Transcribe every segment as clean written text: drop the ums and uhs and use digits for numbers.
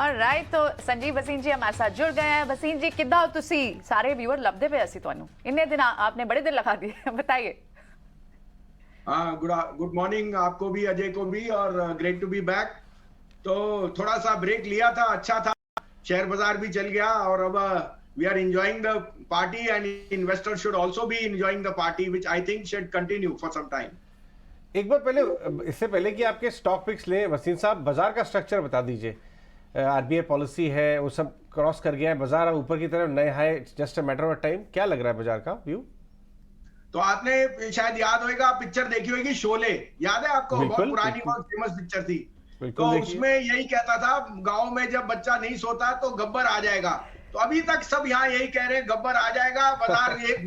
Right तो संजीव भसीन जी हमारे साथ जुड़ गए हैं। भसीन जी किद्दां हो तुसी? सारे व्यूअर लभदे पे असी तुहानू इन्ने दिन आपने बड़े दिन लगा दिए बताइए। हाँ, गुड मॉर्निंग आपको भी, अजय को भी, और ग्रेट टू बी बैक। तो थोड़ा सा ब्रेक लिया था, अच्छा था, शेयर बाजार भी चल गया और अब we are enjoying the party and investor should also be enjoying the party which I think should continue for some time. एक बार पहले, इससे पहले कि आपके स्टॉक पिक्स लें वसीम साहब, बाजार का स्ट्रक्चर बता दीजिए। आरबीआई पॉलिसी है, वो सब क्रॉस कर गया है, बाजार अब ऊपर की तरफ, नए high, just a matter of time. क्या लग रहा है बाजार का व्यू? तो आपने शायद याद होगा, पिक्चर देखी होगी शोले, याद है आपको? बहुत पुरानी, बहुत फेमस पिक्चर थी। तो उसमें यही कहता था, गांव में जब बच्चा नहीं सोता तो गब्बर आ जाएगा। तो अभी तक सब यहाँ यही कह रहे हैं, गब्बर आ जाएगा, बाजार एक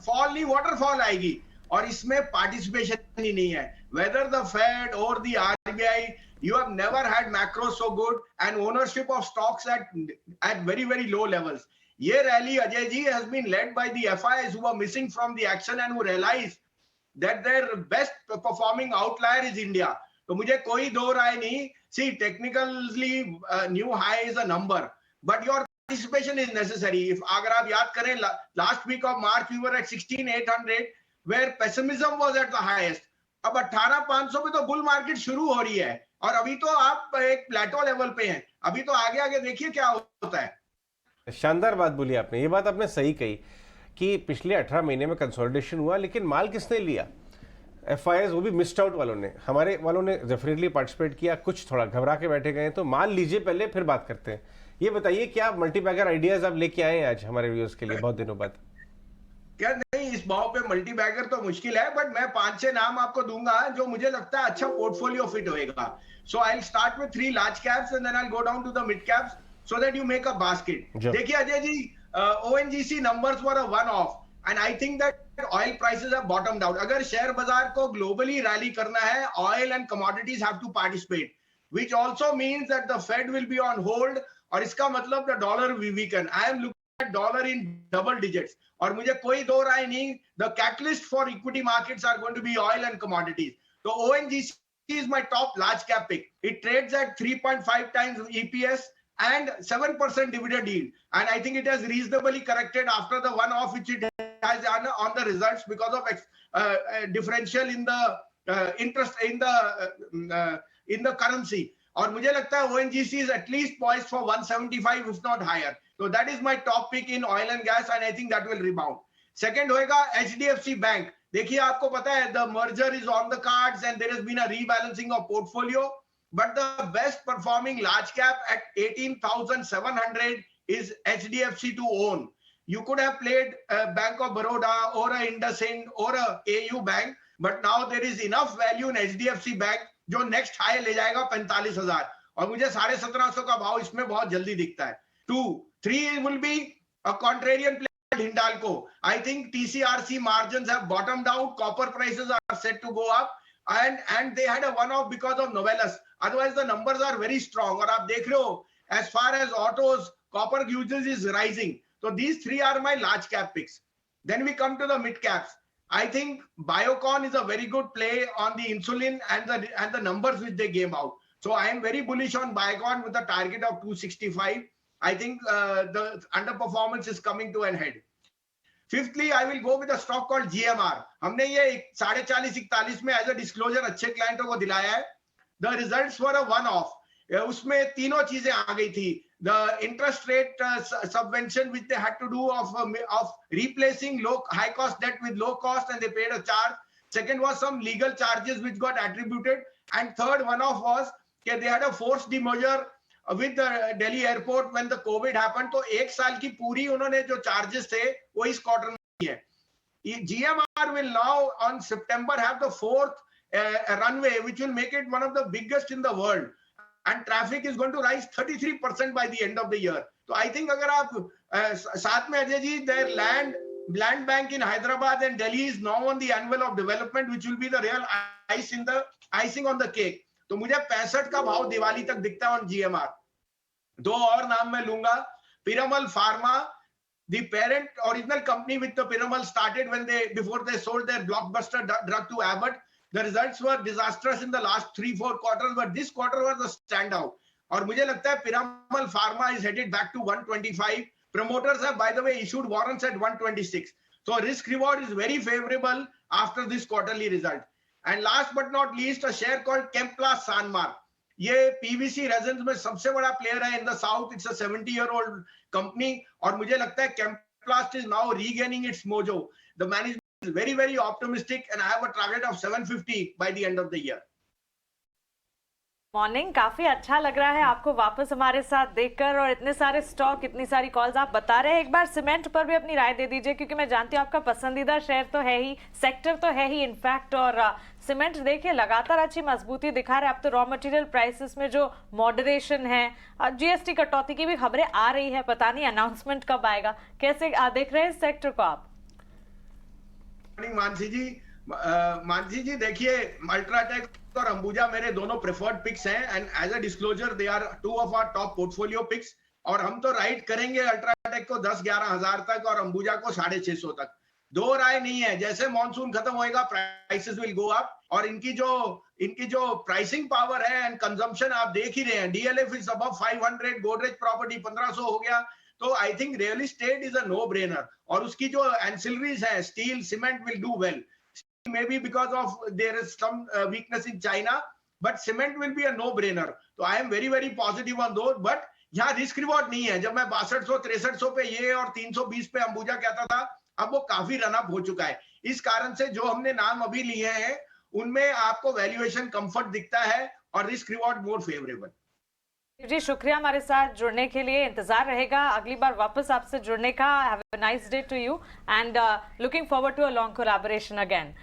फॉल नहीं, वाटरफॉल आएगी। और इसमें पार्टिसिपेशन ही नहीं है, वेदर द फेड और the RBI, you have never had macro so good and ownership of stocks at very low levels. ये rally, Ajay ji, has been led by the FIs who are missing from the action and who realize that their best performing outlier is India. तो मुझे कोई दो राय नहीं, see technically new high is a number but your participation is necessary. If अगर आप याद करें, last week of March we were at 16,800 where pessimism was at the highest. अब 18,500 पे तो बुल मार्केट शुरू हो रही है और अभी तो आप एक प्लेटो लेवल पे हैं। अभी तो आगे आगे देखिए क्या होता है। शानदार बात बोली आपने, ये बात आपने सही कही कि पिछले 18 महीने में कंसोलिडेशन हुआ, लेकिन माल किसने लिया? एफआईएस, वो भी मिस्ड आउट वालों ने। हमारे वालों ने डेफिनेटली पार्टिसिपेट किया, कुछ थोड़ा घबरा के बैठे गए। तो माल लीजिए पहले, फिर बात करते हैं। ये बताइए, क्या मल्टीबैगर आइडियाज आप लेके आए हैं आज हमारे व्यूअर्स के लिए बहुत दिनों बाद? क्या नहीं, इस भाव पे मल्टी बैगर तो मुश्किल है, बट मैं 5-6 नाम आपको दूंगा जो मुझे लगता है अच्छा पोर्टफोलियो फिट होएगा। So I will start with 3 large caps and then I will go down to the mid caps so that you make a basket. देखिए Ajay ji, ONGC numbers were a one off and I think that oil prices have bottomed out. अगर share बाजार को globally rally करना है, oil and commodities have to participate, which also means that the Fed will be on hold, और इसका मतलब the dollar will weaken. I am dollar in double digits, और मुझे कोई दो राय नहीं, the catalyst for equity markets are going to be oil and commodities. तो ONGC is my top large cap pick. It trades at 3.5 times EPS and 7% dividend yield, and I think it has reasonably corrected after the one off which it has done on the results because of differential in the interest in the currency. और मुझे लगता है ONGC is at least poised for 175 if not higher. So that is my top pick in oil and gas and I think that will rebound. Second होएगा HDFC Bank. देखिए आपको पता है the merger is on the cards and there has been a rebalancing of portfolio, but the best performing large cap at 18,700 is HDFC to own. You could have played Bank of Baroda or a IndusInd or a AU Bank, but now there is enough value in HDFC Bank जो next high ले जाएगा 45,000, और मुझे 1750 का भाव इसमें बहुत जल्दी दिखता है। 3 will be a contrarian play at Hindalco. I think TCRC margins have bottomed out, copper prices are set to go up, and they had a one-off because of Novelis. Otherwise the numbers are very strong, और आप देख रहे हो as far as autos, copper usage is rising. So these 3 are my large cap picks. Then we come to the mid caps. I think Biocon is a very good play on the insulin and the numbers which they gave out. So I am very bullish on Biocon with a target of 265. I think the underperformance is coming to an head. Fifthly, I will go with a stock called GMR. हमने ये 40-41 में as a disclosure अच्छे क्लाइंटों को दिलाया है. The results were a one-off. उसमें तीनों चीजें आ गई थी. The interest rate subvention which they had to do of replacing high cost debt with low cost, and they paid a charge. Second was some legal charges which got attributed, and third one-off was that they had a forced demerger with the Delhi airport when the COVID happened. तो एक साल की पूरी उन्होंने जो charges थे वो इस क्वार्टर में दिए. GMR will now on September have the 4th runway which will make it one of the biggest in the world. And traffic is going to rise 33% by the end of the year. So I think अगर आप साथ में Ajay ji, their land bank in Hyderabad and Delhi is now on the anvil of development, which will be the real icing on the cake. तो मुझे 65 का भाव दिवाली तक दिखता है on GMR. 2 और नाम मैं लूंगा. Piramal Pharma, the parent original company which the Piramal started before they sold their blockbuster drug to Abbott. The results were disastrous in the last 3-4 quarters, but this quarter was a standout. और मुझे लगता है Piramal pharma is headed back to 125. Promoters have, by the way, issued warrants at 126. So risk reward is very favorable after this quarterly result. And last but not least, a share called Chemplast Sanmar. ये PVC रेजन्स में सबसे बड़ा player है in the south. It's a 70-year-old company और मुझे लगता है Chemplast is now regaining its mojo. The management is very, very optimistic and I have a target of 750 by the end of the year. Morning, काफी अच्छा लग रहा है आपको वापस हमारे साथ देखकर और इतने सारे स्टॉक, इतनी सारी कॉल्स आप बता रहे हैं. एक बार सीमेंट पर भी अपनी राय दे दीजिए क्योंकि मैं जानती हूँ आपका पसंदीदा शेयर तो है ही, सेक्टर तो है ही इनफैक्ट. और सीमेंट देखिए लगातार अच्छी मजबूती दिखा रहे हैं. अब तो रॉ मटेरियल प्राइसेस में जो मॉडरेशन है, जीएसटी कटौती की भी खबरें आ रही है, पता नहीं अनाउंसमेंट कब आएगा. कैसे देख रहे हैं इस सेक्टर को आप? मानसी जी देखिए, अल्ट्राटेक और अंबुजा मेरे दोनों प्रेफर्ड पिक्स हैं and as a disclosure they are two of our top portfolio picks. और हम तो राइट करेंगे अल्ट्राटेक को 10-11 हजार तक और अंबुजा को 650 तक. दो राय नहीं है. जैसे मॉनसून खत्म होएगा प्राइसेस विल गो अप. और इनकी जो प्राइसिंग पावर है एंड कंजम्पशन आप देख ही रहे हैं. DLF is above 500, Godrej property 1500 हो गया. तो I think real estate is a no brainer. और उसकी जो एंसिलरीज है, steel, cement will do well. Maybe because of there is some weakness in China, but cement will be a no-brainer. So I am very, very positive on those. But यहाँ risk reward नहीं है. जब मैं 6200-6300 पे ये और 320 पे अंबुजा कहता था, अब वो काफी रन अप हो चुका है. इस कारण से जो हमने नाम अभी लिए हैं उनमें आपको वैल्यूएशन कंफर्ट दिखता है और रिस्क रिवॉर्ड मोर फेवरेबल. जी शुक्रिया हमारे साथ जुड़ने के लिए. इंतजार रहेगा अगली बार वापस आपसे जुड़ने का. Have a nice day to you and looking forward to a long collaboration again.